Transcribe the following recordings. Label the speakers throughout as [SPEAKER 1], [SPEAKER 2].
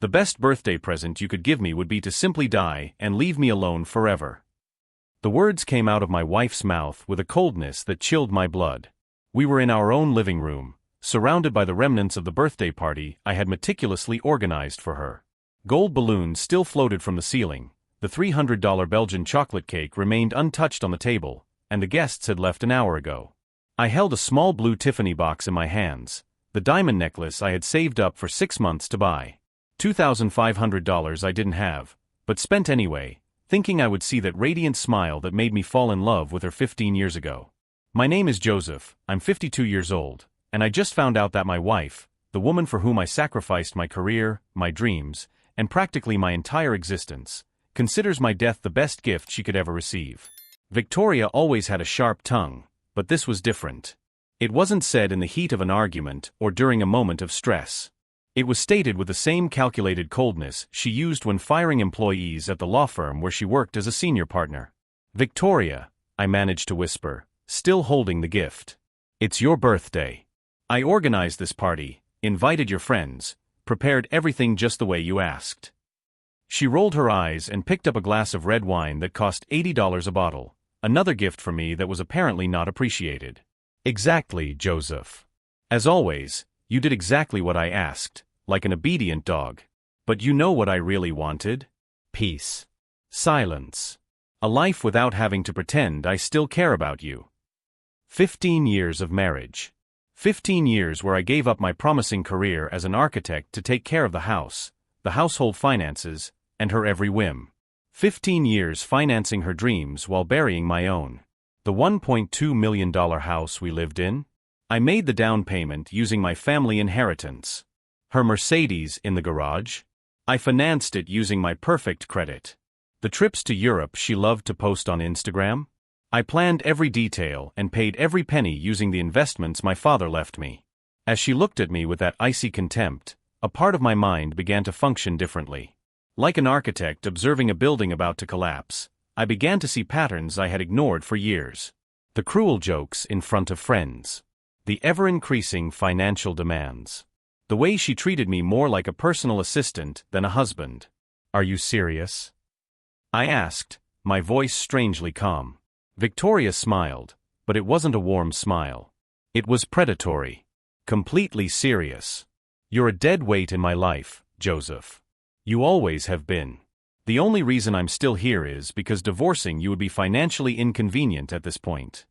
[SPEAKER 1] The best birthday present you could give me would be to simply die and leave me alone forever." The words came out of my wife's mouth with a coldness that chilled my blood. We were in our own living room, surrounded by the remnants of the birthday party I had meticulously organized for her. Gold balloons still floated from the ceiling, the $300 Belgian chocolate cake remained untouched on the table, and the guests had left an hour ago. I held a small blue Tiffany box in my hands, the diamond necklace I had saved up for 6 months to buy. $2,500 I didn't have, but spent anyway, thinking I would see that radiant smile that made me fall in love with her 15 years ago. "My name is Joseph, I'm 52 years old, and I just found out that my wife, the woman for whom I sacrificed my career, my dreams, and practically my entire existence, considers my death the best gift she could ever receive." Victoria always had a sharp tongue, but this was different. It wasn't said in the heat of an argument or during a moment of stress. It was stated with the same calculated coldness she used when firing employees at the law firm where she worked as a senior partner. "Victoria," I managed to whisper, still holding the gift. "It's your birthday. I organized this party, invited your friends, prepared everything just the way you asked." She rolled her eyes and picked up a glass of red wine that cost $80 a bottle, another gift for me that was apparently not appreciated. "Exactly, Joseph. As always, you did exactly what I asked, like an obedient dog. But you know what I really wanted? Peace. Silence. A life without having to pretend I still care about you. 15 years of marriage. 15 years where I gave up my promising career as an architect to take care of the house, the household finances, and her every whim. 15 years financing her dreams while burying my own. The $1.2 million house we lived in? I made the down payment using my family inheritance. Her Mercedes in the garage? I financed it using my perfect credit. The trips to Europe she loved to post on Instagram? I planned every detail and paid every penny using the investments my father left me. As she looked at me with that icy contempt, a part of my mind began to function differently. Like an architect observing a building about to collapse, I began to see patterns I had ignored for years. The cruel jokes in front of friends. The ever-increasing financial demands. The way she treated me more like a personal assistant than a husband. "Are you serious?" I asked, my voice strangely calm. Victoria smiled, but it wasn't a warm smile. It was predatory. Completely serious. "You're a dead weight in my life, Joseph. You always have been. The only reason I'm still here is because divorcing you would be financially inconvenient at this point.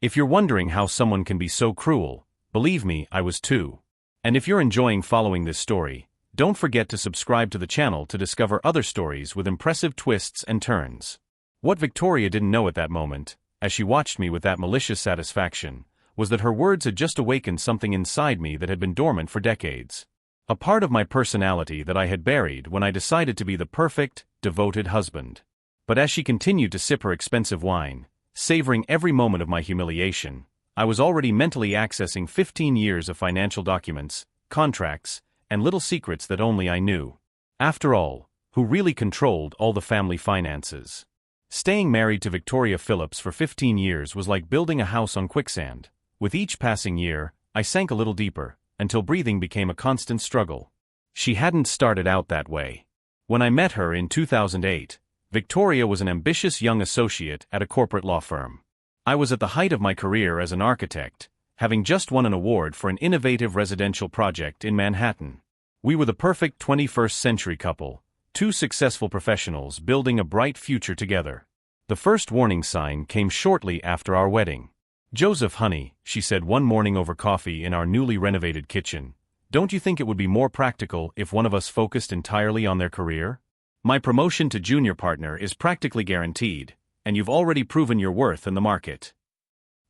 [SPEAKER 1] If you're wondering how someone can be so cruel, believe me, I was too. And if you're enjoying following this story, don't forget to subscribe to the channel to discover other stories with impressive twists and turns." What Victoria didn't know at that moment, as she watched me with that malicious satisfaction, was that her words had just awakened something inside me that had been dormant for decades. A part of my personality that I had buried when I decided to be the perfect, devoted husband. But as she continued to sip her expensive wine, savoring every moment of my humiliation, I was already mentally accessing 15 years of financial documents, contracts, and little secrets that only I knew. After all, who really controlled all the family finances? Staying married to Victoria Phillips for 15 years was like building a house on quicksand. With each passing year, I sank a little deeper, until breathing became a constant struggle. She hadn't started out that way. When I met her in 2008, Victoria was an ambitious young associate at a corporate law firm. I was at the height of my career as an architect, having just won an award for an innovative residential project in Manhattan. We were the perfect 21st century couple, two successful professionals building a bright future together. The first warning sign came shortly after our wedding. "Joseph, honey," she said one morning over coffee in our newly renovated kitchen, "don't you think it would be more practical if one of us focused entirely on their career? My promotion to junior partner is practically guaranteed, and you've already proven your worth in the market."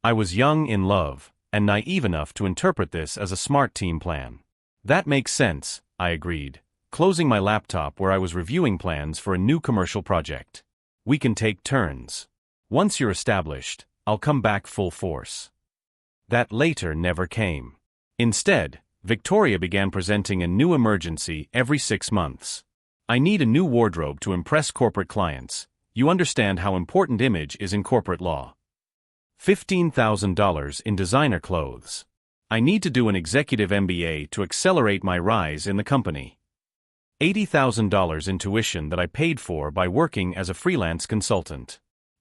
[SPEAKER 1] I was young in love, and naive enough to interpret this as a smart team plan. "That makes sense," I agreed, closing my laptop where I was reviewing plans for a new commercial project. "We can take turns. Once you're established, I'll come back full force." That later never came. Instead, Victoria began presenting a new emergency every 6 months. "I need a new wardrobe to impress corporate clients. You understand how important image is in corporate law. $15,000 in designer clothes. I need to do an executive MBA to accelerate my rise in the company. $80,000 in tuition that I paid for by working as a freelance consultant.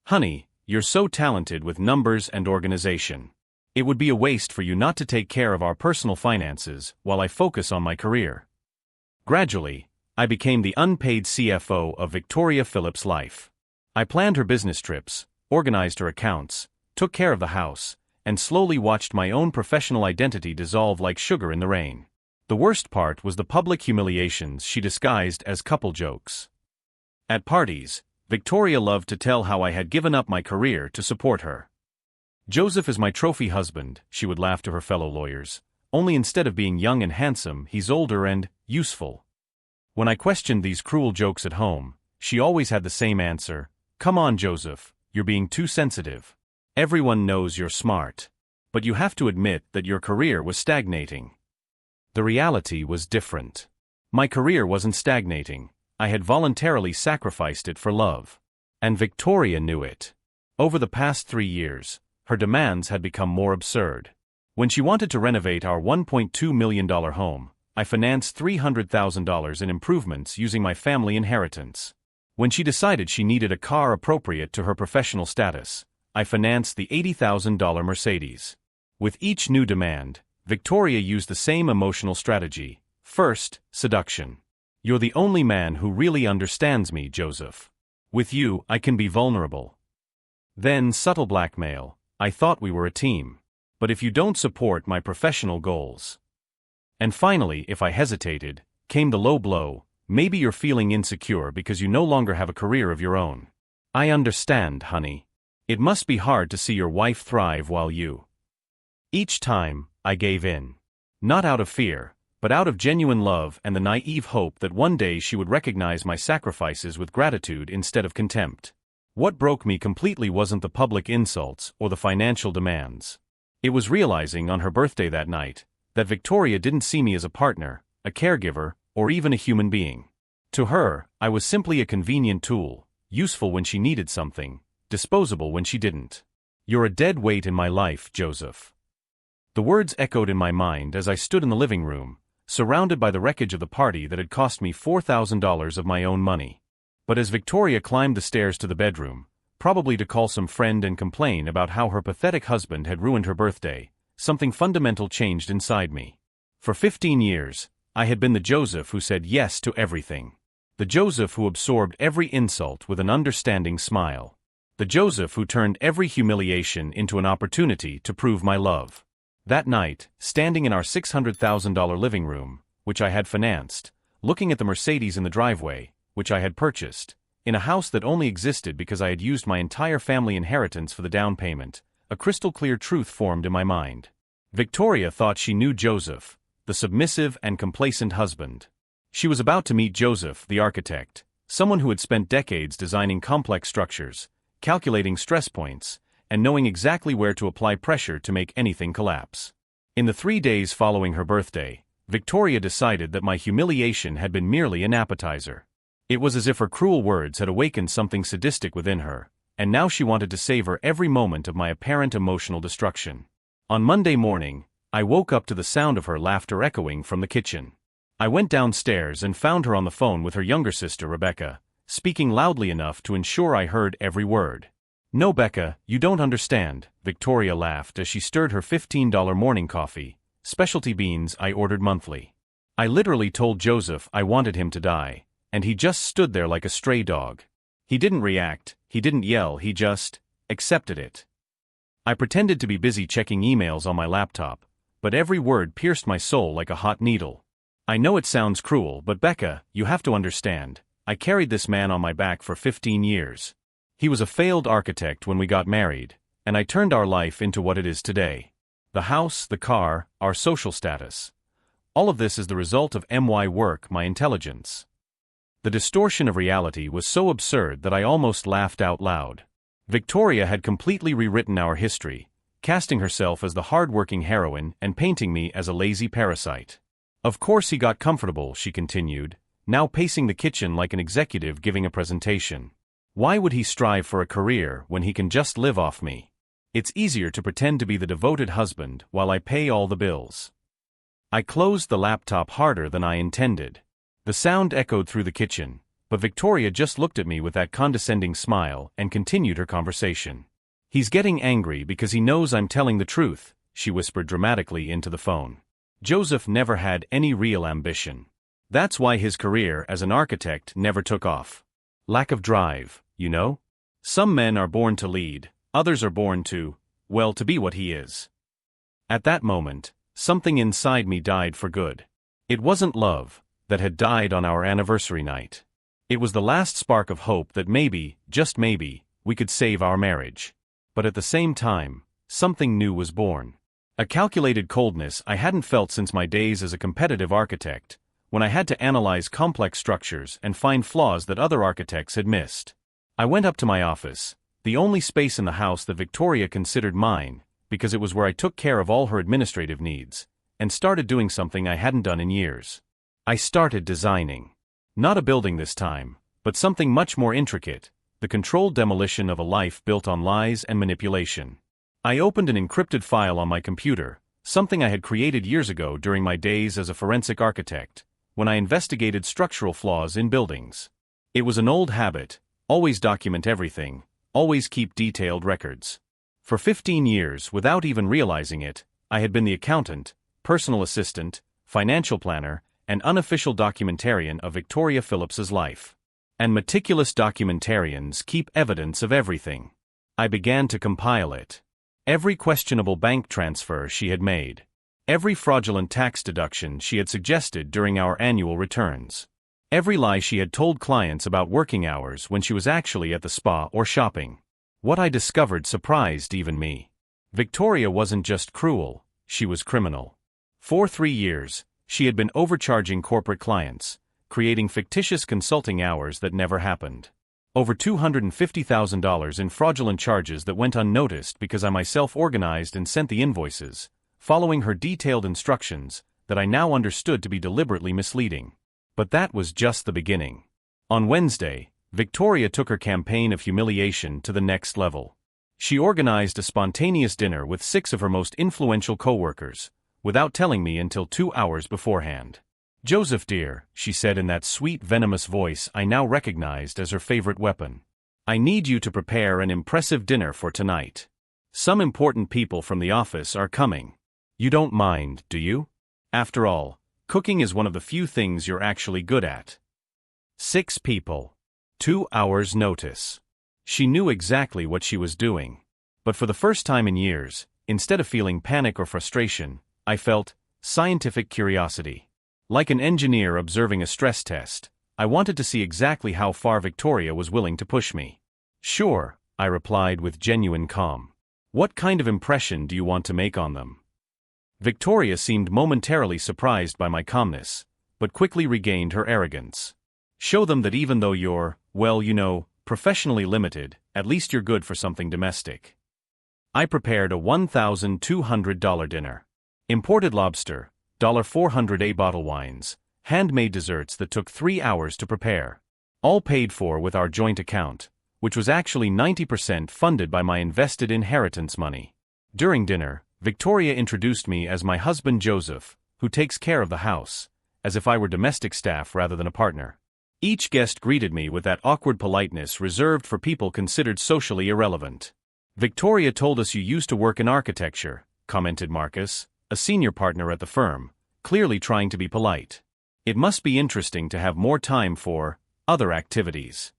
[SPEAKER 1] Honey, you're so talented with numbers and organization. It would be a waste for you not to take care of our personal finances while I focus on my career. Gradually, I became the unpaid CFO of Victoria Phillips' life. I planned her business trips, organized her accounts, took care of the house, and slowly watched my own professional identity dissolve like sugar in the rain. The worst part was the public humiliations she disguised as couple jokes. At parties, Victoria loved to tell how I had given up my career to support her. Joseph is my trophy husband, she would laugh to her fellow lawyers, only instead of being young and handsome, he's older and useful. When I questioned these cruel jokes at home, she always had the same answer: "Come on, Joseph, you're being too sensitive. Everyone knows you're smart. But you have to admit that your career was stagnating." The reality was different. My career wasn't stagnating. I had voluntarily sacrificed it for love. And Victoria knew it. Over the past 3 years, her demands had become more absurd. When she wanted to renovate our $1.2 million home, I financed $300,000 in improvements using my family inheritance. When she decided she needed a car appropriate to her professional status, I financed the $80,000 Mercedes. With each new demand, Victoria used the same emotional strategy. First, seduction. "You're the only man who really understands me, Joseph. With you, I can be vulnerable." Then subtle blackmail. "I thought we were a team. But if you don't support my professional goals." And finally, if I hesitated, came the low blow: "Maybe you're feeling insecure because you no longer have a career of your own. I understand, honey. It must be hard to see your wife thrive while you..." Each time, I gave in. Not out of fear, but out of genuine love and the naive hope that one day she would recognize my sacrifices with gratitude instead of contempt. What broke me completely wasn't the public insults or the financial demands. It was realizing on her birthday that night that Victoria didn't see me as a partner, a caregiver, or even a human being. To her, I was simply a convenient tool, useful when she needed something, disposable when she didn't. "You're a dead weight in my life, Joseph." The words echoed in my mind as I stood in the living room, surrounded by the wreckage of the party that had cost me $4,000 of my own money. But as Victoria climbed the stairs to the bedroom, probably to call some friend and complain about how her pathetic husband had ruined her birthday, something fundamental changed inside me. For 15 years, I had been the Joseph who said yes to everything. The Joseph who absorbed every insult with an understanding smile. The Joseph who turned every humiliation into an opportunity to prove my love. That night, standing in our $600,000 living room, which I had financed, looking at the Mercedes in the driveway, which I had purchased, in a house that only existed because I had used my entire family inheritance for the down payment, a crystal-clear truth formed in my mind. Victoria thought she knew Joseph, the submissive and complacent husband. She was about to meet Joseph, the architect, someone who had spent decades designing complex structures, calculating stress points, and knowing exactly where to apply pressure to make anything collapse. In the 3 days following her birthday, Victoria decided that my humiliation had been merely an appetizer. It was as if her cruel words had awakened something sadistic within her, and now she wanted to savor every moment of my apparent emotional destruction. On Monday morning, I woke up to the sound of her laughter echoing from the kitchen. I went downstairs and found her on the phone with her younger sister Rebecca, speaking loudly enough to ensure I heard every word. "No, Becca, you don't understand," Victoria laughed as she stirred her $15 morning coffee, specialty beans I ordered monthly. "I literally told Joseph I wanted him to die, and he just stood there like a stray dog. He didn't react, he didn't yell, he just accepted it." I pretended to be busy checking emails on my laptop, but every word pierced my soul like a hot needle. "I know it sounds cruel, but Becca, you have to understand, I carried this man on my back for 15 years. He was a failed architect when we got married, and I turned our life into what it is today. The house, the car, our social status. All of this is the result of my work, my intelligence." The distortion of reality was so absurd that I almost laughed out loud. Victoria had completely rewritten our history, casting herself as the hard-working heroine and painting me as a lazy parasite. "Of course he got comfortable," she continued, now pacing the kitchen like an executive giving a presentation. "Why would he strive for a career when he can just live off me? It's easier to pretend to be the devoted husband while I pay all the bills." I closed the laptop harder than I intended. The sound echoed through the kitchen, but Victoria just looked at me with that condescending smile and continued her conversation. "He's getting angry because he knows I'm telling the truth," she whispered dramatically into the phone. "Joseph never had any real ambition. That's why his career as an architect never took off. Lack of drive, you know? Some men are born to lead, others are born to, well, to be what he is." At that moment, something inside me died for good. It wasn't love that had died on our anniversary night. It was the last spark of hope that maybe, just maybe, we could save our marriage. But at the same time, something new was born. A calculated coldness I hadn't felt since my days as a competitive architect, when I had to analyze complex structures and find flaws that other architects had missed. I went up to my office, the only space in the house that Victoria considered mine, because it was where I took care of all her administrative needs, and started doing something I hadn't done in years. I started designing. Not a building this time, but something much more intricate, the controlled demolition of a life built on lies and manipulation. I opened an encrypted file on my computer, something I had created years ago during my days as a forensic architect, when I investigated structural flaws in buildings. It was an old habit, always document everything, always keep detailed records. For 15 years, without even realizing it, I had been the accountant, personal assistant, financial planner, and unofficial documentarian of Victoria Phillips's life. And meticulous documentarians keep evidence of everything. I began to compile it. Every questionable bank transfer she had made. Every fraudulent tax deduction she had suggested during our annual returns. Every lie she had told clients about working hours when she was actually at the spa or shopping. What I discovered surprised even me. Victoria wasn't just cruel, she was criminal. For 3 years, she had been overcharging corporate clients, creating fictitious consulting hours that never happened. Over $250,000 in fraudulent charges that went unnoticed because I myself organized and sent the invoices, following her detailed instructions that I now understood to be deliberately misleading. But that was just the beginning. On Wednesday, Victoria took her campaign of humiliation to the next level. She organized a spontaneous dinner with 6 of her most influential co-workers, without telling me until 2 hours beforehand. "Joseph dear," she said in that sweet venomous voice I now recognized as her favorite weapon, "I need you to prepare an impressive dinner for tonight. Some important people from the office are coming. You don't mind, do you? After all, cooking is one of the few things you're actually good at." 6 people. 2 hours notice. She knew exactly what she was doing. But for the first time in years, instead of feeling panic or frustration, I felt scientific curiosity. Like an engineer observing a stress test, I wanted to see exactly how far Victoria was willing to push me. "Sure," I replied with genuine calm. "What kind of impression do you want to make on them?" Victoria seemed momentarily surprised by my calmness, but quickly regained her arrogance. "Show them that even though you're, well, you know, professionally limited, at least you're good for something domestic." I prepared a $1,200 dinner. Imported lobster, $400 bottle wines, handmade desserts that took 3 hours to prepare. All paid for with our joint account, which was actually 90% funded by my invested inheritance money. During dinner, Victoria introduced me as my husband Joseph, who takes care of the house, as if I were domestic staff rather than a partner. Each guest greeted me with that awkward politeness reserved for people considered socially irrelevant. "Victoria told us you used to work in architecture," commented Marcus, a senior partner at the firm, clearly trying to be polite. "It must be interesting to have more time for other activities."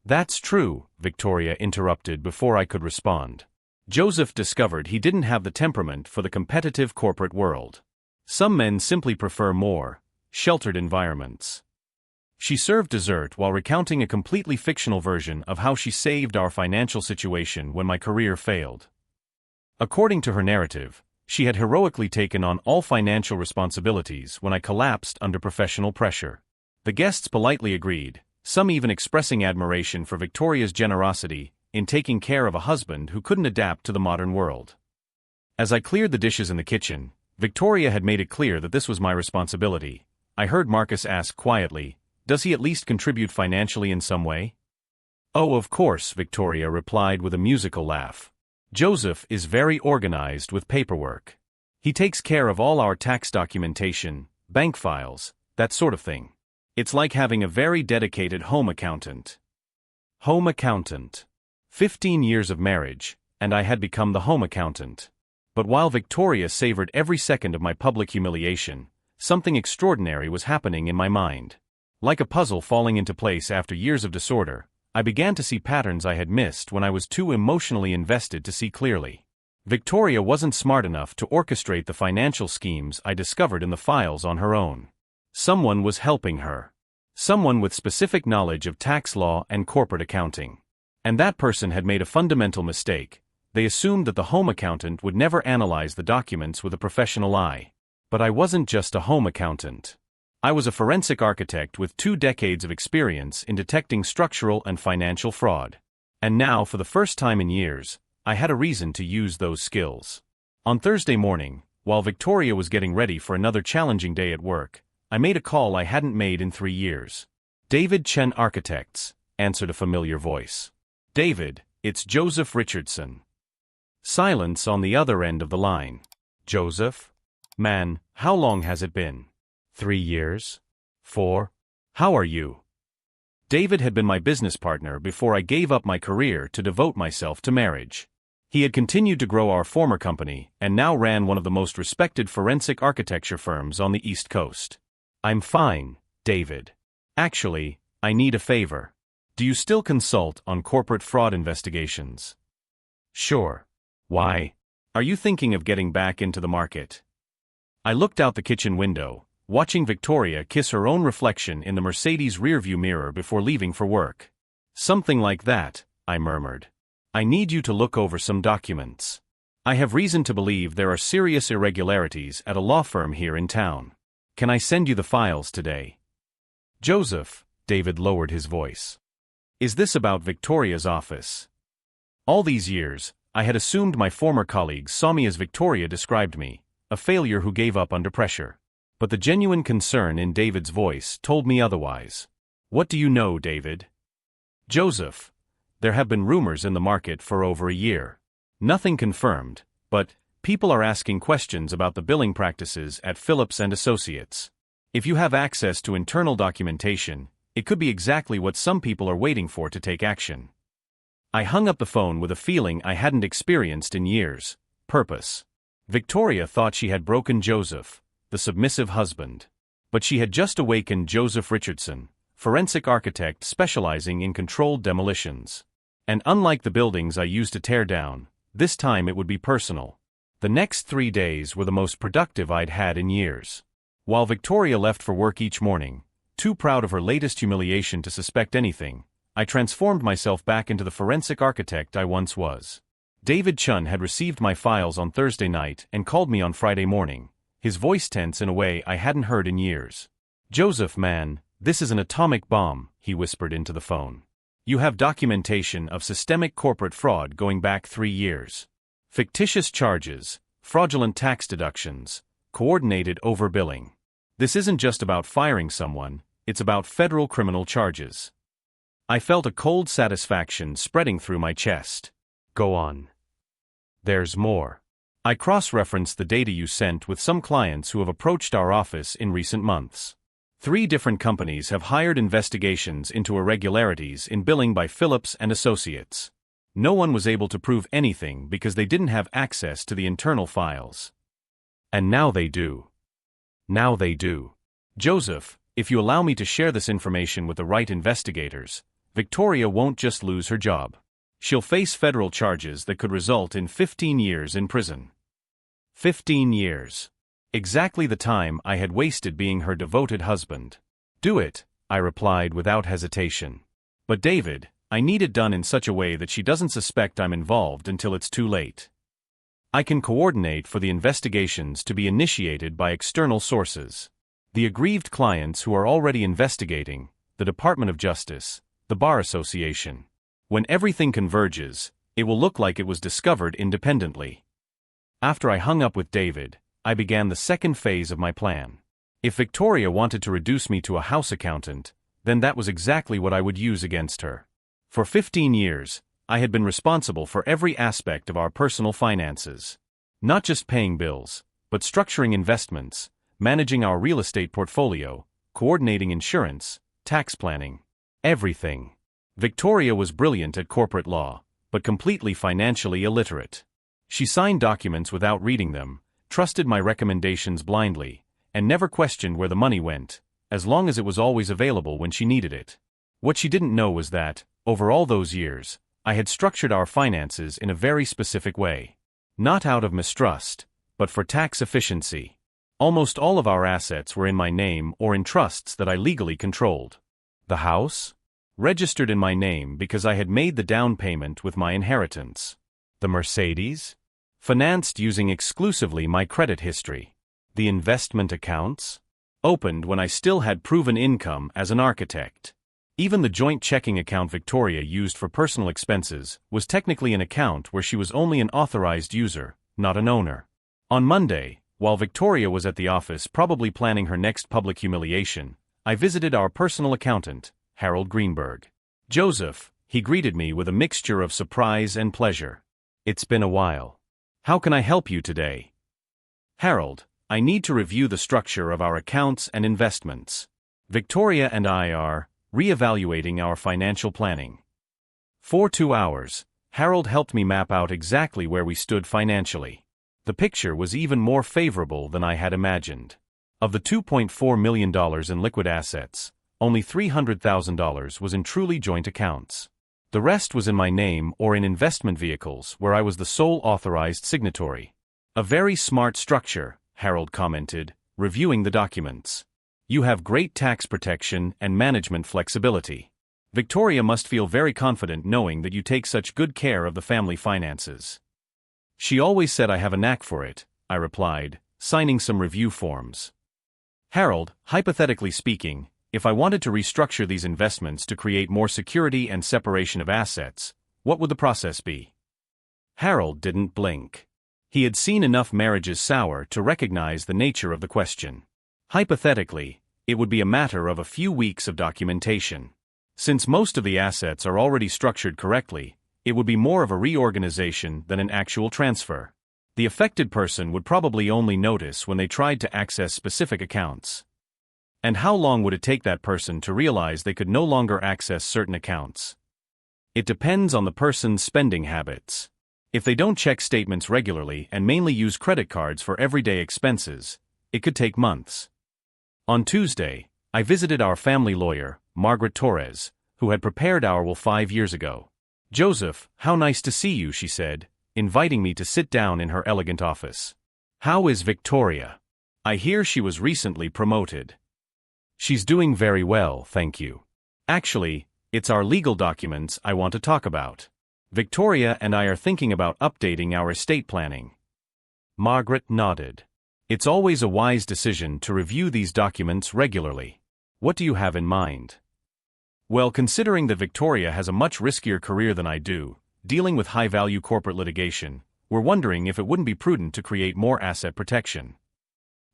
[SPEAKER 1] "That's true," Victoria interrupted before I could respond. Joseph discovered he didn't have the temperament for the competitive corporate world. Some men simply prefer more sheltered environments. She served dessert while recounting a completely fictional version of how she saved our financial situation when my career failed. According to her narrative, she had heroically taken on all financial responsibilities when I collapsed under professional pressure. The guests politely agreed, some even expressing admiration for Victoria's generosity in taking care of a husband who couldn't adapt to the modern world. As I cleared the dishes in the kitchen, Victoria had made it clear that this was my responsibility. I heard Marcus ask quietly, "Does he at least contribute financially in some way?" "Oh, of course," Victoria replied with a musical laugh. "Joseph is very organized with paperwork. He takes care of all our tax documentation, bank files, that sort of thing. It's like having a very dedicated home accountant. Home accountant. 15 years of marriage, and I had become the home accountant. But while Victoria savored every second of my public humiliation, something extraordinary was happening in my mind. Like a puzzle falling into place after years of disorder, I began to see patterns I had missed when I was too emotionally invested to see clearly. Victoria wasn't smart enough to orchestrate the financial schemes I discovered in the files on her own. Someone was helping her. Someone with specific knowledge of tax law and corporate accounting. And that person had made a fundamental mistake. They assumed that the home accountant would never analyze the documents with a professional eye. But I wasn't just a home accountant. I was a forensic architect with 2 decades of experience in detecting structural and financial fraud. And now, for the first time in years, I had a reason to use those skills. On Thursday morning, while Victoria was getting ready for another challenging day at work, I made a call I hadn't made in 3 years. "David Chen Architects," answered a familiar voice. "David, it's Joseph Richardson." Silence on the other end of the line. "Joseph? Man, how long has it been? 3 years? 4? How are you?" David had been my business partner before I gave up my career to devote myself to marriage. He had continued to grow our former company and now ran one of the most respected forensic architecture firms on the East Coast. "I'm fine, David. Actually, I need a favor. Do you still consult on corporate fraud investigations?" "Sure. Why? Are you thinking of getting back into the market?" I looked out the kitchen window, watching Victoria kiss her own reflection in the Mercedes rearview mirror before leaving for work. "Something like that," I murmured. "I need you to look over some documents. I have reason to believe there are serious irregularities at a law firm here in town. Can I send you the files today?" "Joseph," David lowered his voice. "Is this about Victoria's office?" All these years, I had assumed my former colleagues saw me as Victoria described me, a failure who gave up under pressure. But the genuine concern in David's voice told me otherwise. "What do you know, David?" "Joseph, there have been rumors in the market for over a year. Nothing confirmed, but people are asking questions about the billing practices at Phillips and Associates. If you have access to internal documentation, it could be exactly what some people are waiting for to take action." I hung up the phone with a feeling I hadn't experienced in years: purpose. Victoria thought she had broken Joseph, the submissive husband. But she had just awakened Joseph Richardson, forensic architect specializing in controlled demolitions. And unlike the buildings I used to tear down, this time it would be personal. The next 3 days were the most productive I'd had in years. While Victoria left for work each morning, too proud of her latest humiliation to suspect anything, I transformed myself back into the forensic architect I once was. David Chun had received my files on Thursday night and called me on Friday morning, his voice tense in a way I hadn't heard in years. "Joseph, man, this is an atomic bomb," he whispered into the phone. "You have documentation of systemic corporate fraud going back 3 years. Fictitious charges, fraudulent tax deductions, coordinated overbilling. This isn't just about firing someone, it's about federal criminal charges." I felt a cold satisfaction spreading through my chest. "Go on. There's more." I cross-referenced the data you sent with some clients who have approached our office in recent months. 3 different companies have hired investigations into irregularities in billing by Phillips and Associates. No one was able to prove anything because they didn't have access to the internal files. And now they do. Now they do. Joseph, if you allow me to share this information with the right investigators, Victoria won't just lose her job. She'll face federal charges that could result in 15 years in prison. 15 years. Exactly the time I had wasted being her devoted husband. "Do it," I replied without hesitation. "But David, I need it done in such a way that she doesn't suspect I'm involved until it's too late. I can coordinate for the investigations to be initiated by external sources. The aggrieved clients who are already investigating, the Department of Justice, the Bar Association. When everything converges, it will look like it was discovered independently." After I hung up with David, I began the second phase of my plan. If Victoria wanted to reduce me to a house accountant, then that was exactly what I would use against her. For 15 years, I had been responsible for every aspect of our personal finances. Not just paying bills, but structuring investments, managing our real estate portfolio, coordinating insurance, tax planning. Everything. Victoria was brilliant at corporate law, but completely financially illiterate. She signed documents without reading them, trusted my recommendations blindly, and never questioned where the money went, as long as it was always available when she needed it. What she didn't know was that, over all those years, I had structured our finances in a very specific way. Not out of mistrust, but for tax efficiency. Almost all of our assets were in my name or in trusts that I legally controlled. The house? Registered in my name because I had made the down payment with my inheritance. The Mercedes? Financed using exclusively my credit history. The investment accounts? Opened when I still had proven income as an architect. Even the joint checking account Victoria used for personal expenses was technically an account where she was only an authorized user, not an owner. On Monday, while Victoria was at the office probably planning her next public humiliation, I visited our personal accountant, Harold Greenberg. "Joseph," he greeted me with a mixture of surprise and pleasure. "It's been a while. How can I help you today?" "Harold, I need to review the structure of our accounts and investments. Victoria and I are reevaluating our financial planning." For 2 hours, Harold helped me map out exactly where we stood financially. The picture was even more favorable than I had imagined. Of the $2.4 million in liquid assets, only $300,000 was in truly joint accounts. The rest was in my name or in investment vehicles where I was the sole authorized signatory. "A very smart structure," Harold commented, reviewing the documents. "You have great tax protection and management flexibility. Victoria must feel very confident knowing that you take such good care of the family finances." "She always said I have a knack for it," I replied, signing some review forms. "Harold, hypothetically speaking, if I wanted to restructure these investments to create more security and separation of assets, what would the process be?" Harold didn't blink. He had seen enough marriages sour to recognize the nature of the question. Hypothetically, it would be a matter of a few weeks of documentation. Since most of the assets are already structured correctly, it would be more of a reorganization than an actual transfer. The affected person would probably only notice when they tried to access specific accounts. And how long would it take that person to realize they could no longer access certain accounts? It depends on the person's spending habits. If they don't check statements regularly and mainly use credit cards for everyday expenses, it could take months. On Tuesday, I visited our family lawyer, Margaret Torres, who had prepared our will 5 years ago. "Joseph, how nice to see you," she said, inviting me to sit down in her elegant office. "How is Victoria? I hear she was recently promoted." "She's doing very well, thank you. Actually, it's our legal documents I want to talk about. Victoria and I are thinking about updating our estate planning." Margaret nodded. "It's always a wise decision to review these documents regularly. What do you have in mind?" "Well, considering that Victoria has a much riskier career than I do, dealing with high-value corporate litigation, we're wondering if it wouldn't be prudent to create more asset protection."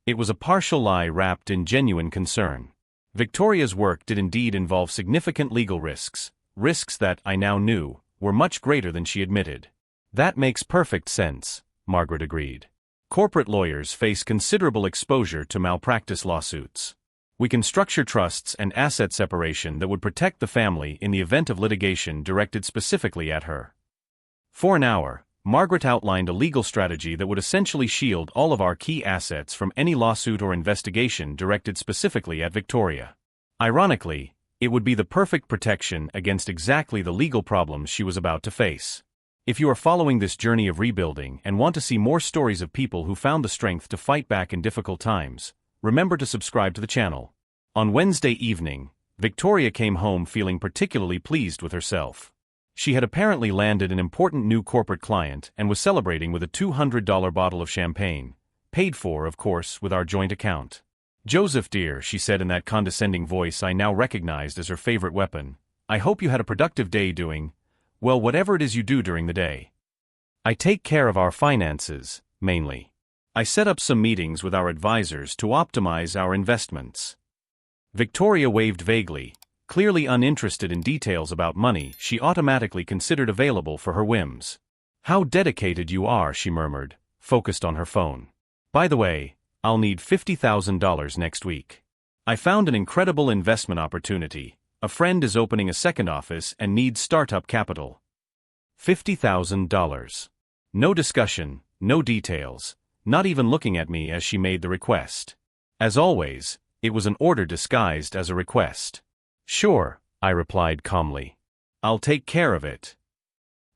[SPEAKER 1] It was a partial lie wrapped in genuine concern. Victoria's work did indeed involve significant legal risks that, I now knew, were much greater than she admitted. "That makes perfect sense," Margaret agreed. "Corporate lawyers face considerable exposure to malpractice lawsuits. We can structure trusts and asset separation that would protect the family in the event of litigation directed specifically at her." For an hour, Margaret outlined a legal strategy that would essentially shield all of our key assets from any lawsuit or investigation directed specifically at Victoria. Ironically, it would be the perfect protection against exactly the legal problems she was about to face. If you are following this journey of rebuilding and want to see more stories of people who found the strength to fight back in difficult times, remember to subscribe to the channel. On Wednesday evening, Victoria came home feeling particularly pleased with herself. She had apparently landed an important new corporate client and was celebrating with a $200 bottle of champagne, paid for, of course, with our joint account. "Joseph dear," she said in that condescending voice I now recognized as her favorite weapon, "I hope you had a productive day doing, well, whatever it is you do during the day." "I take care of our finances, mainly. I set up some meetings with our advisors to optimize our investments." Victoria waved vaguely, clearly uninterested in details about money she automatically considered available for her whims. "How dedicated you are," she murmured, focused on her phone. "By the way, I'll need $50,000 next week." I found an incredible investment opportunity. A friend is opening a second office and needs startup capital. $50,000. No discussion, no details, not even looking at me as she made the request. As always, it was an order disguised as a request. Sure, I replied calmly. I'll take care of it.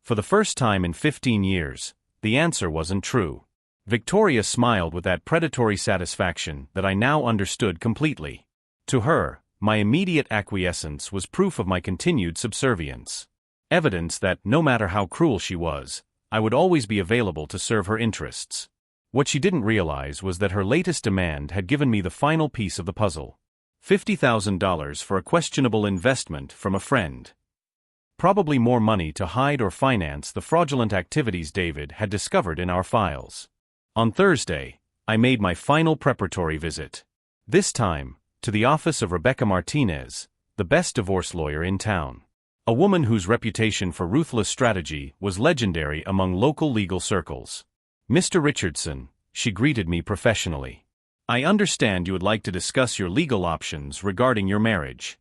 [SPEAKER 1] For the first time in 15 years, the answer wasn't true. Victoria smiled with that predatory satisfaction that I now understood completely. To her, my immediate acquiescence was proof of my continued subservience. Evidence that, no matter how cruel she was, I would always be available to serve her interests. What she didn't realize was that her latest demand had given me the final piece of the puzzle. $50,000 for a questionable investment from a friend. Probably more money to hide or finance the fraudulent activities David had discovered in our files. On Thursday, I made my final preparatory visit. This time, to the office of Rebecca Martinez, the best divorce lawyer in town. A woman whose reputation for ruthless strategy was legendary among local legal circles. Mr. Richardson, she greeted me professionally. I understand you would like to discuss your legal options regarding your marriage.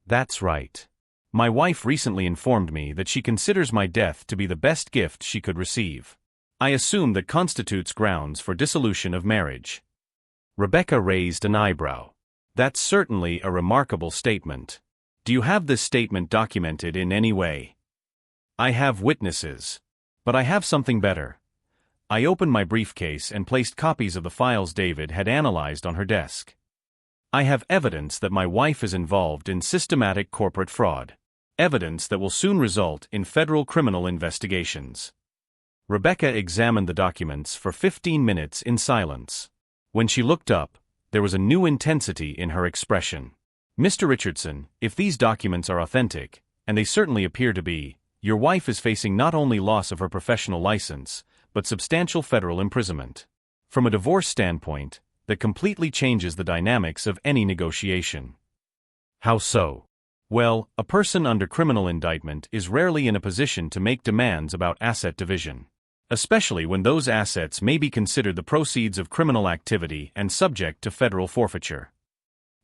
[SPEAKER 1] That's right. My wife recently informed me that she considers my death to be the best gift she could receive. I assume that constitutes grounds for dissolution of marriage. Rebecca raised an eyebrow. That's certainly a remarkable statement. Do you have this statement documented in any way? I have witnesses. But I have something better. I opened my briefcase and placed copies of the files David had analyzed on her desk. I have evidence that my wife is involved in systematic corporate fraud. Evidence that will soon result in federal criminal investigations. Rebecca examined the documents for 15 minutes in silence. When she looked up, there was a new intensity in her expression. Mr. Richardson, if these documents are authentic, and they certainly appear to be, your wife is facing not only loss of her professional license, but substantial federal imprisonment. From a divorce standpoint, that completely changes the dynamics of any negotiation. How so? Well, a person under criminal indictment is rarely in a position to make demands about asset division. Especially when those assets may be considered the proceeds of criminal activity and subject to federal forfeiture.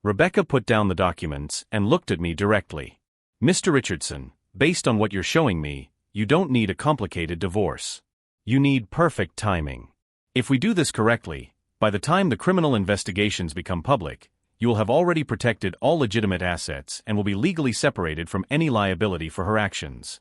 [SPEAKER 1] Rebecca put down the documents and looked at me directly. Mr. Richardson, based on what you're showing me, you don't need a complicated divorce. You need perfect timing. If we do this correctly, by the time the criminal investigations become public, you will have already protected all legitimate assets and will be legally separated from any liability for her actions.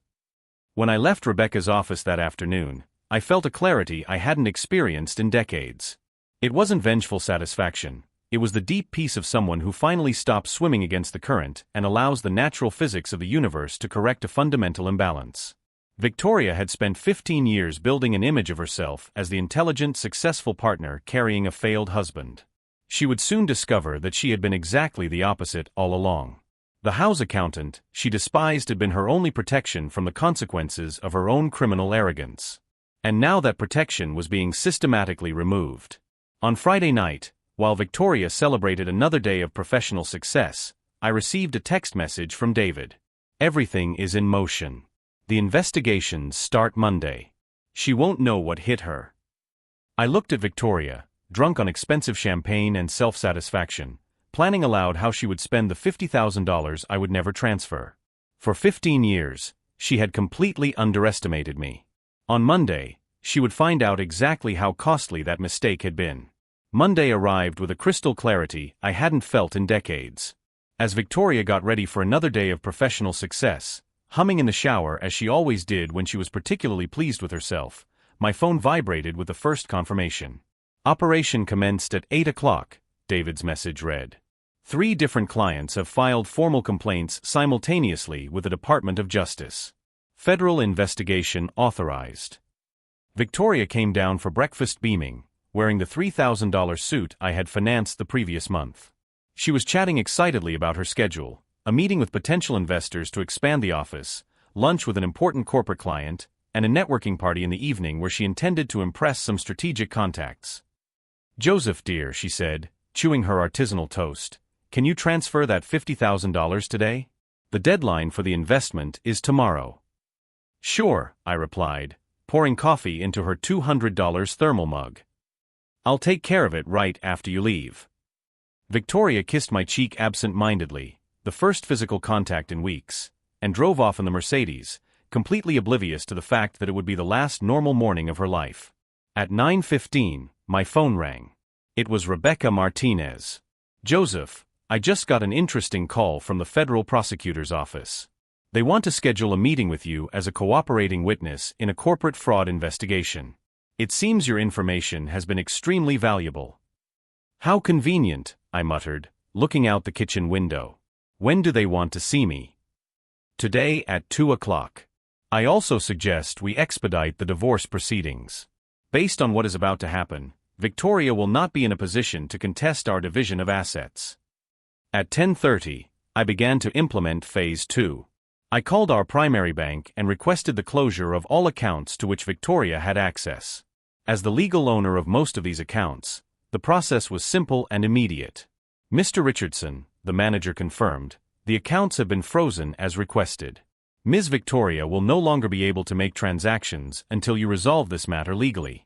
[SPEAKER 1] When I left Rebecca's office that afternoon, I felt a clarity I hadn't experienced in decades. It wasn't vengeful satisfaction, it was the deep peace of someone who finally stops swimming against the current and allows the natural physics of the universe to correct a fundamental imbalance. Victoria had spent 15 years building an image of herself as the intelligent, successful partner carrying a failed husband. She would soon discover that she had been exactly the opposite all along. The house accountant she despised had been her only protection from the consequences of her own criminal arrogance. And now that protection was being systematically removed. On Friday night, while Victoria celebrated another day of professional success, I received a text message from David. Everything is in motion. The investigations start Monday. She won't know what hit her. I looked at Victoria, drunk on expensive champagne and self-satisfaction, planning aloud how she would spend the $50,000 I would never transfer. For 15 years, she had completely underestimated me. On Monday, she would find out exactly how costly that mistake had been. Monday arrived with a crystal clarity I hadn't felt in decades. As Victoria got ready for another day of professional success, humming in the shower as she always did when she was particularly pleased with herself, my phone vibrated with the first confirmation. Operation commenced at 8 o'clock, David's message read. 3 different clients have filed formal complaints simultaneously with the Department of Justice. Federal investigation authorized. Victoria came down for breakfast beaming, wearing the $3,000 suit I had financed the previous month. She was chatting excitedly about her schedule, a meeting with potential investors to expand the office, lunch with an important corporate client, and a networking party in the evening where she intended to impress some strategic contacts. Joseph dear, she said, chewing her artisanal toast, can you transfer that $50,000 today? The deadline for the investment is tomorrow. Sure, I replied, pouring coffee into her $200 thermal mug. I'll take care of it right after you leave. Victoria kissed my cheek absent-mindedly, the first physical contact in weeks, and drove off in the Mercedes, completely oblivious to the fact that it would be the last normal morning of her life. At 9:15, my phone rang. It was Rebecca Martinez. "Joseph, I just got an interesting call from the federal prosecutor's office. They want to schedule a meeting with you as a cooperating witness in a corporate fraud investigation. It seems your information has been extremely valuable." "How convenient," I muttered, looking out the kitchen window. "When do they want to see me?" "Today at 2 o'clock. I also suggest we expedite the divorce proceedings. Based on what is about to happen, Victoria will not be in a position to contest our division of assets." At 10:30, I began to implement Phase 2. I called our primary bank and requested the closure of all accounts to which Victoria had access. As the legal owner of most of these accounts, the process was simple and immediate. "Mr. Richardson," the manager confirmed, "the accounts have been frozen as requested. Ms. Victoria will no longer be able to make transactions until you resolve this matter legally."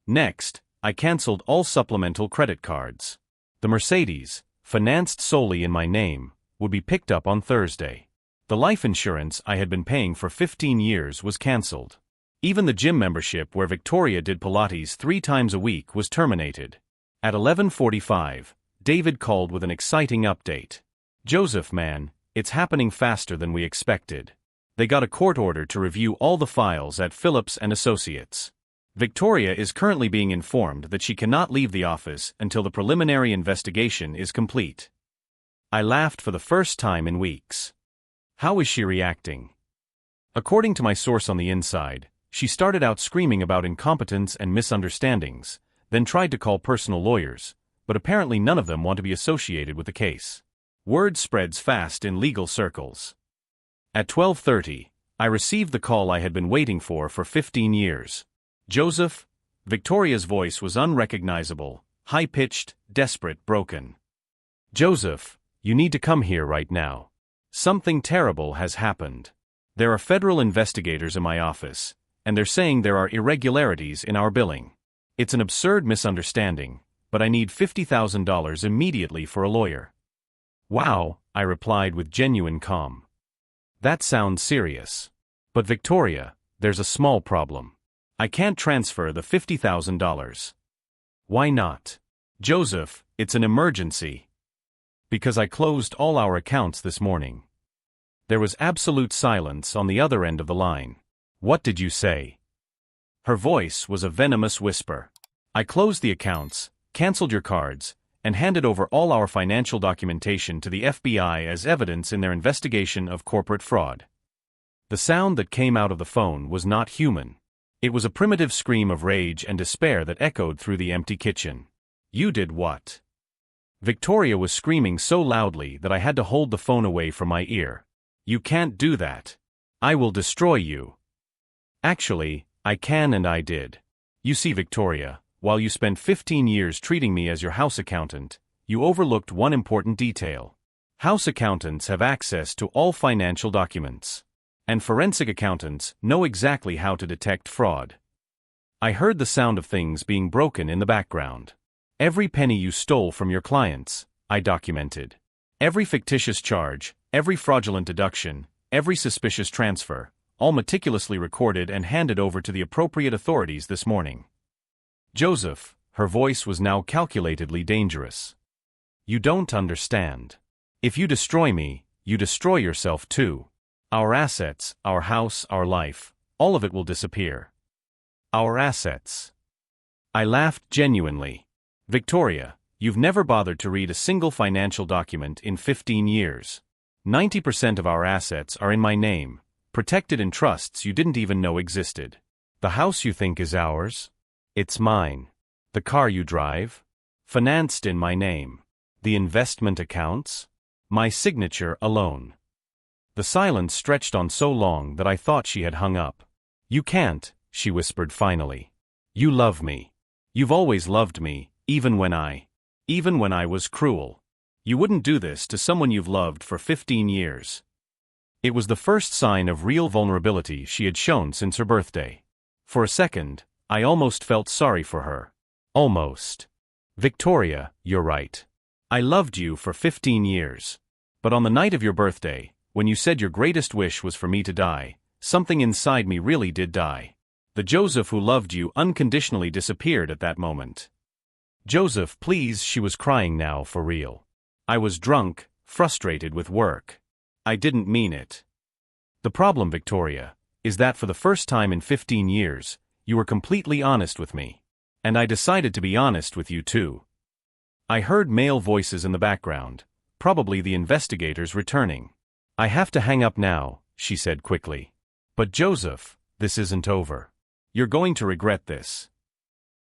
[SPEAKER 1] Next, I canceled all supplemental credit cards. The Mercedes, financed solely in my name, would be picked up on Thursday. The life insurance I had been paying for 15 years was cancelled. Even the gym membership where Victoria did Pilates 3 times a week was terminated. At 11:45, David called with an exciting update. "Joseph, man, it's happening faster than we expected. They got a court order to review all the files at Phillips and Associates. Victoria is currently being informed that she cannot leave the office until the preliminary investigation is complete." I laughed for the first time in weeks. "How is she reacting?" According to my source on the inside, she started out screaming about incompetence and misunderstandings, then tried to call personal lawyers, but apparently none of them want to be associated with the case. Word spreads fast in legal circles. At 12:30, I received the call I had been waiting for 15 years. "Joseph?" Victoria's voice was unrecognizable, high-pitched, desperate, broken. "Joseph, you need to come here right now. Something terrible has happened. There are federal investigators in my office, and they're saying there are irregularities in our billing. It's an absurd misunderstanding, but I need $50,000 immediately for a lawyer." "Wow," I replied with genuine calm. "That sounds serious. But Victoria, there's a small problem. I can't transfer the $50,000. "Why not?" "Joseph, it's an emergency." "Because I closed all our accounts this morning." There was absolute silence on the other end of the line. "What did you say?" Her voice was a venomous whisper. "I closed the accounts, canceled your cards, and handed over all our financial documentation to the FBI as evidence in their investigation of corporate fraud." The sound that came out of the phone was not human. It was a primitive scream of rage and despair that echoed through the empty kitchen. "You did what?" Victoria was screaming so loudly that I had to hold the phone away from my ear. "You can't do that. I will destroy you." "Actually, I can and I did. You see, Victoria, while you spent 15 years treating me as your house accountant, you overlooked one important detail. House accountants have access to all financial documents. And forensic accountants know exactly how to detect fraud." I heard the sound of things being broken in the background. "Every penny you stole from your clients, I documented. Every fictitious charge, every fraudulent deduction, every suspicious transfer, all meticulously recorded and handed over to the appropriate authorities this morning." "Joseph," her voice was now calculatedly dangerous. "You don't understand. If you destroy me, you destroy yourself too. Our assets, our house, our life, all of it will disappear." "Our assets." I laughed genuinely. "Victoria, you've never bothered to read a single financial document in 15 years. 90% of our assets are in my name, protected in trusts you didn't even know existed. The house you think is ours? It's mine. The car you drive? Financed in my name. The investment accounts? My signature alone." The silence stretched on so long that I thought she had hung up. "You can't," she whispered finally. "You love me. You've always loved me, even when I was cruel. You wouldn't do this to someone you've loved for 15 years." It was the first sign of real vulnerability she had shown since her birthday. For a second, I almost felt sorry for her. Almost. "Victoria, you're right. I loved you for 15 years. But on the night of your birthday, when you said your greatest wish was for me to die, something inside me really did die. The Joseph who loved you unconditionally disappeared at that moment. Joseph, please, she was crying now for real. I was drunk, frustrated with work. I didn't mean it. The problem, Victoria, is that for the first time in 15 years, you were completely honest with me. And I decided to be honest with you too. I heard male voices in the background, probably the investigators returning. I have to hang up now, she said quickly. But Joseph, this isn't over. You're going to regret this.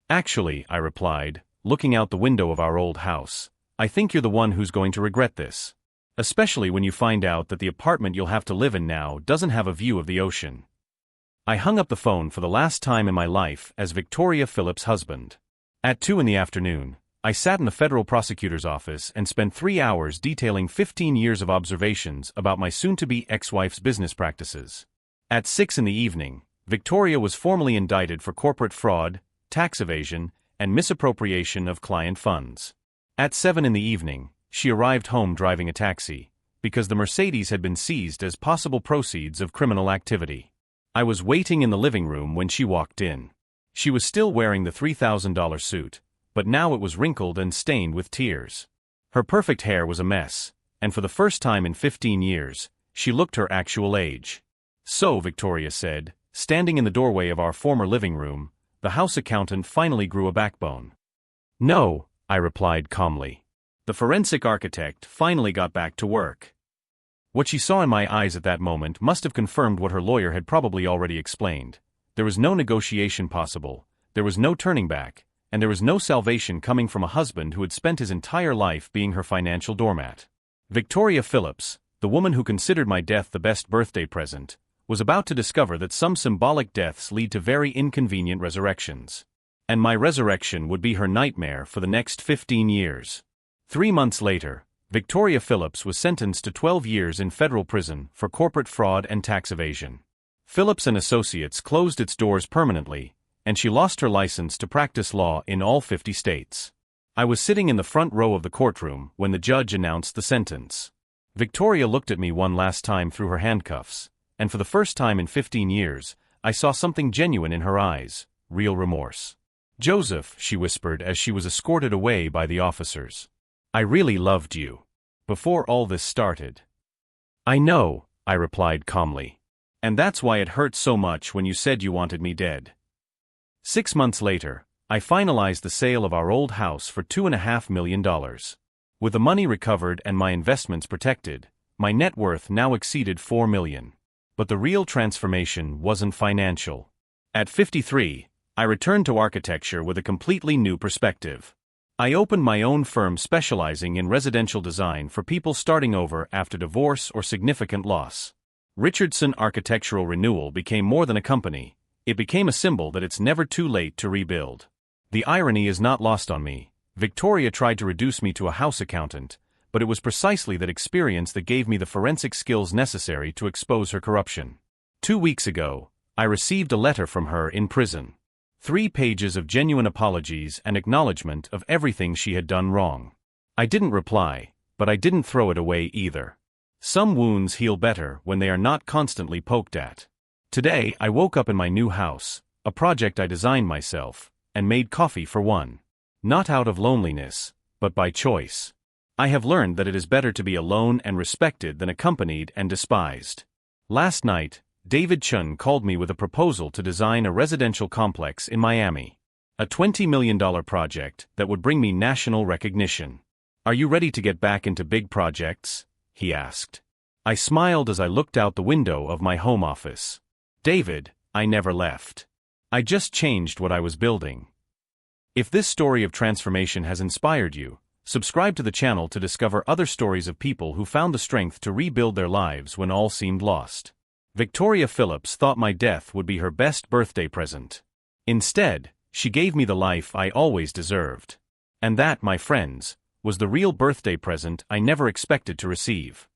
[SPEAKER 1] Actually, I replied, looking out the window of our old house, I think you're the one who's going to regret this. Especially when you find out that the apartment you'll have to live in now doesn't have a view of the ocean. I hung up the phone for the last time in my life as Victoria Phillips' husband. At 2 in the afternoon, I sat in the federal prosecutor's office and spent 3 hours detailing 15 years of observations about my soon-to-be ex-wife's business practices. At 6 in the evening, Victoria was formally indicted for corporate fraud, tax evasion, and misappropriation of client funds. At 7 in the evening, she arrived home driving a taxi, because the Mercedes had been seized as possible proceeds of criminal activity. I was waiting in the living room when she walked in. She was still wearing the $3,000 suit, but now it was wrinkled and stained with tears. Her perfect hair was a mess, and for the first time in 15 years, she looked her actual age. So, Victoria said, standing in the doorway of our former living room, the house accountant finally grew a backbone. No, I replied calmly. The forensic architect finally got back to work. What she saw in my eyes at that moment must have confirmed what her lawyer had probably already explained. There was no negotiation possible, there was no turning back, and there was no salvation coming from a husband who had spent his entire life being her financial doormat. Victoria Phillips, the woman who considered my death the best birthday present, was about to discover that some symbolic deaths lead to very inconvenient resurrections. And my resurrection would be her nightmare for the next 15 years. 3 months later, Victoria Phillips was sentenced to 12 years in federal prison for corporate fraud and tax evasion. Phillips & Associates closed its doors permanently, and she lost her license to practice law in all 50 states. I was sitting in the front row of the courtroom when the judge announced the sentence. Victoria looked at me one last time through her handcuffs, and for the first time in 15 years, I saw something genuine in her eyes, real remorse. Joseph, she whispered as she was escorted away by the officers. I really loved you. Before all this started. I know, I replied calmly. And that's why it hurt so much when you said you wanted me dead. 6 months later, I finalized the sale of our old house for $2.5 million. With the money recovered and my investments protected, my net worth now exceeded $4 million. But the real transformation wasn't financial. At 53, I returned to architecture with a completely new perspective. I opened my own firm specializing in residential design for people starting over after divorce or significant loss. Richardson Architectural Renewal became more than a company. It became a symbol that it's never too late to rebuild. The irony is not lost on me. Victoria tried to reduce me to a house accountant, but it was precisely that experience that gave me the forensic skills necessary to expose her corruption. 2 weeks ago, I received a letter from her in prison. 3 pages of genuine apologies and acknowledgement of everything she had done wrong. I didn't reply, but I didn't throw it away either. Some wounds heal better when they are not constantly poked at. Today, I woke up in my new house, a project I designed myself, and made coffee for one. Not out of loneliness, but by choice. I have learned that it is better to be alone and respected than accompanied and despised. Last night, David Chun called me with a proposal to design a residential complex in Miami. A $20 million project that would bring me national recognition. Are you ready to get back into big projects? He asked. I smiled as I looked out the window of my home office. David, I never left. I just changed what I was building. If this story of transformation has inspired you, subscribe to the channel to discover other stories of people who found the strength to rebuild their lives when all seemed lost. Victoria Phillips thought my death would be her best birthday present. Instead, she gave me the life I always deserved. And that, my friends, was the real birthday present I never expected to receive.